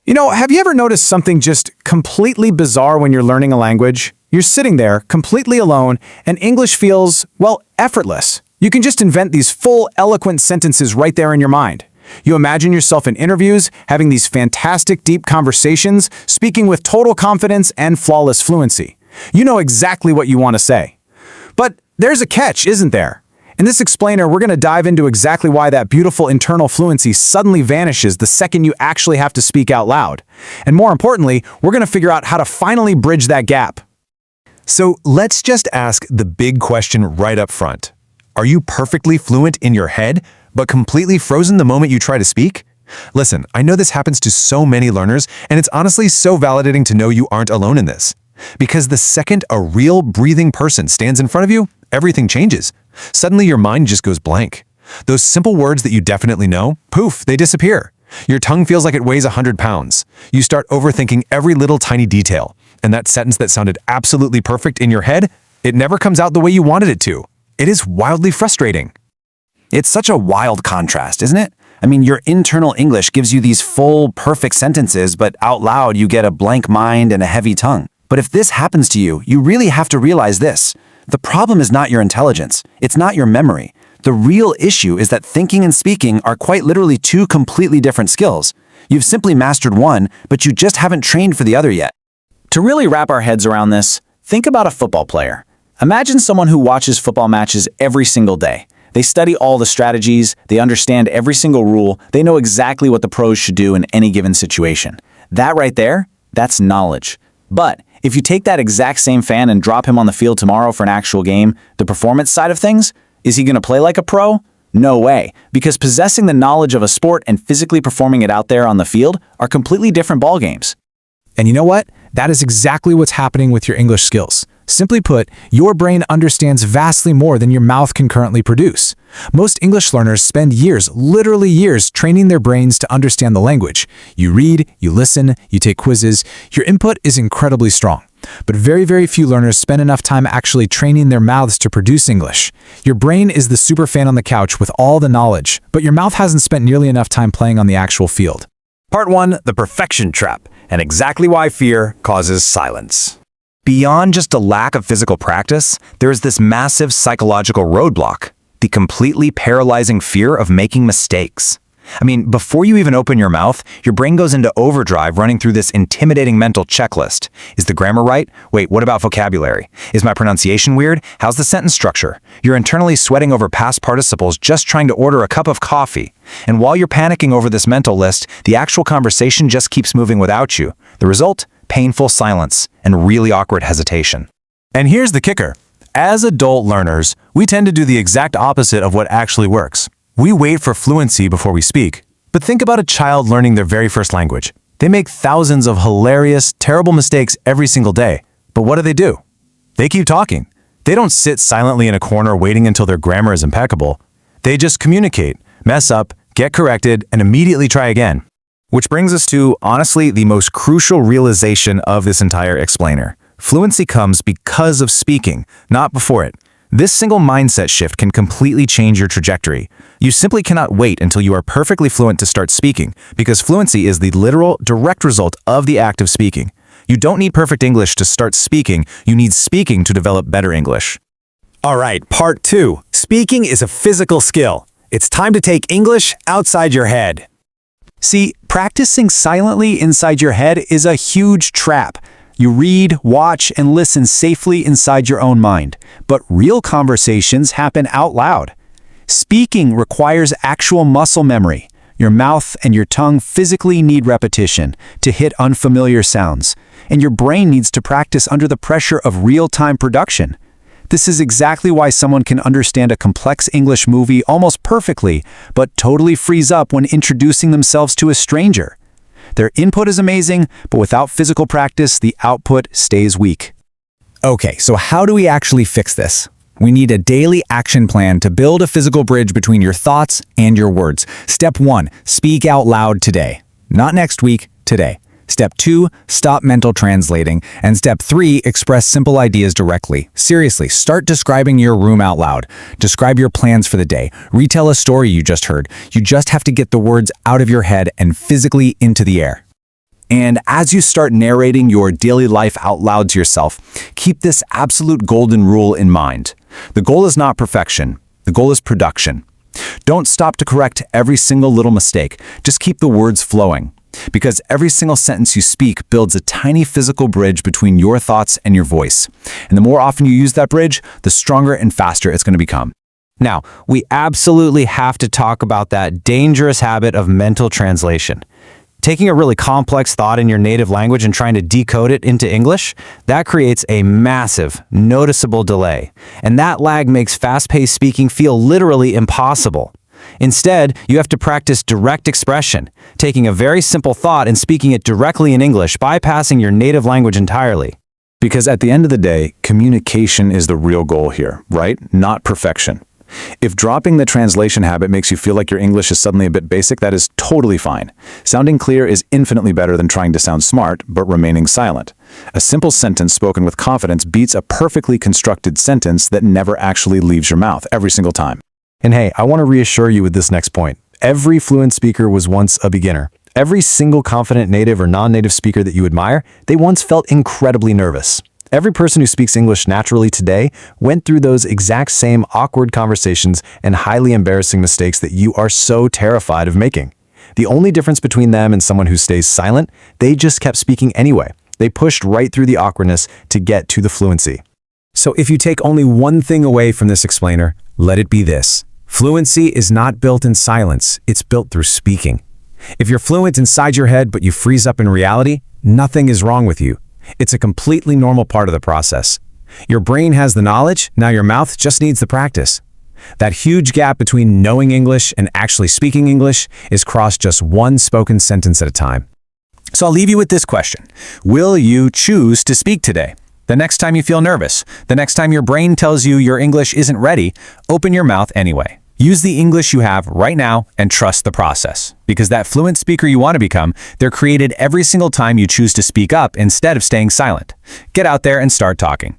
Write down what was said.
Have you ever noticed something just completely bizarre when you're learning a language? You're sitting there, completely alone, and English feels, well, effortless. You can just invent these full, eloquent sentences right there in your mind. You imagine yourself in interviews, having these fantastic, deep conversations, speaking with total confidence and flawless fluency. You know exactly what you want to say. But there's a catch, isn't there? In this explainer, we're going to dive into exactly why that beautiful internal fluency suddenly vanishes the second you actually have to speak out loud. And more importantly, we're going to figure out how to finally bridge that gap. So let's just ask the big question right up front. Are you perfectly fluent in your head, but completely frozen the moment you try to speak? Listen, I know this happens to so many learners, and it's honestly so validating to know you aren't alone in this. Because the second a real, breathing person stands in front of you, everything changes. Suddenly your mind just goes blank. Those simple words that you definitely know, poof, they disappear. Your tongue feels like it weighs 100 pounds. You start overthinking every little tiny detail. And that sentence that sounded absolutely perfect in your head, it never comes out the way you wanted it to. It is wildly frustrating. It's such a wild contrast, isn't it? I mean, your internal English gives you these full, perfect sentences, but out loud you get a blank mind and a heavy tongue. But if this happens to you, you really have to realize this. The problem is not your intelligence. It's not your memory. The real issue is that thinking and speaking are quite literally two completely different skills. You've simply mastered one, but you just haven't trained for the other yet. To really wrap our heads around this, think about a football player. Imagine someone who watches football matches every single day. They study all the strategies, they understand every single rule, they know exactly what the pros should do in any given situation. That right there, that's knowledge. But if you take that exact same fan and drop him on the field tomorrow for an actual game, the performance side of things, is he going to play like a pro? No way, because possessing the knowledge of a sport and physically performing it out there on the field are completely different ballgames. And you know what? That is exactly what's happening with your English skills. Simply put, your brain understands vastly more than your mouth can currently produce. Most English learners spend years, literally years, training their brains to understand the language. You read, you listen, you take quizzes. Your input is incredibly strong. But very, very few learners spend enough time actually training their mouths to produce English. Your brain is the superfan on the couch with all the knowledge, but your mouth hasn't spent nearly enough time playing on the actual field. Part 1, the perfection trap, and exactly why fear causes silence. Beyond just a lack of physical practice, there is this massive psychological roadblock, the completely paralyzing fear of making mistakes. I mean, before you even open your mouth, your brain goes into overdrive running through this intimidating mental checklist. Is the grammar right? Wait, what about vocabulary? Is my pronunciation weird? How's the sentence structure? You're internally sweating over past participles just trying to order a cup of coffee. And while you're panicking over this mental list, the actual conversation just keeps moving without you. The result? Painful silence and really awkward hesitation. And here's the kicker. As adult learners, we tend to do the exact opposite of what actually works. We wait for fluency before we speak. But think about a child learning their very first language. They make thousands of hilarious, terrible mistakes every single day. But what do? They keep talking. They don't sit silently in a corner waiting until their grammar is impeccable. They just communicate, mess up, get corrected, and immediately try again. Which brings us to, honestly, the most crucial realization of this entire explainer. Fluency comes because of speaking, not before it. This single mindset shift can completely change your trajectory. You simply cannot wait until you are perfectly fluent to start speaking, because fluency is the literal, direct result of the act of speaking. You don't need perfect English to start speaking, you need speaking to develop better English. All right, part 2. Speaking is a physical skill. It's time to take English outside your head. See, practicing silently inside your head is a huge trap. You read, watch, and listen safely inside your own mind. But real conversations happen out loud. Speaking requires actual muscle memory. Your mouth and your tongue physically need repetition to hit unfamiliar sounds. And your brain needs to practice under the pressure of real-time production. This is exactly why someone can understand a complex English movie almost perfectly, but totally freeze up when introducing themselves to a stranger. Their input is amazing, but without physical practice, the output stays weak. Okay, so how do we actually fix this? We need a daily action plan to build a physical bridge between your thoughts and your words. Step 1, speak out loud today. Not next week, today. Step 2, stop mental translating. And step 3, express simple ideas directly. Seriously, start describing your room out loud. Describe your plans for the day. Retell a story you just heard. You just have to get the words out of your head and physically into the air. And as you start narrating your daily life out loud to yourself, keep this absolute golden rule in mind. The goal is not perfection. The goal is production. Don't stop to correct every single little mistake. Just keep the words flowing. Because every single sentence you speak builds a tiny physical bridge between your thoughts and your voice. And the more often you use that bridge, the stronger and faster it's going to become. Now, we absolutely have to talk about that dangerous habit of mental translation. Taking a really complex thought in your native language and trying to decode it into English, that creates a massive, noticeable delay. And that lag makes fast-paced speaking feel literally impossible. Instead, you have to practice direct expression, taking a very simple thought and speaking it directly in English, bypassing your native language entirely. Because at the end of the day, communication is the real goal here, right? Not perfection. If dropping the translation habit makes you feel like your English is suddenly a bit basic, that is totally fine. Sounding clear is infinitely better than trying to sound smart, but remaining silent. A simple sentence spoken with confidence beats a perfectly constructed sentence that never actually leaves your mouth every single time. And hey, I want to reassure you with this next point. Every fluent speaker was once a beginner. Every single confident native or non-native speaker that you admire, they once felt incredibly nervous. Every person who speaks English naturally today went through those exact same awkward conversations and highly embarrassing mistakes that you are so terrified of making. The only difference between them and someone who stays silent, they just kept speaking anyway. They pushed right through the awkwardness to get to the fluency. So if you take only one thing away from this explainer, let it be this. Fluency is not built in silence, it's built through speaking. If you're fluent inside your head but you freeze up in reality, nothing is wrong with you. It's a completely normal part of the process. Your brain has the knowledge, now your mouth just needs the practice. That huge gap between knowing English and actually speaking English is crossed just one spoken sentence at a time. So I'll leave you with this question. Will you choose to speak today? The next time you feel nervous, the next time your brain tells you your English isn't ready, open your mouth anyway. Use the English you have right now and trust the process. Because that fluent speaker you want to become, they're created every single time you choose to speak up instead of staying silent. Get out there and start talking.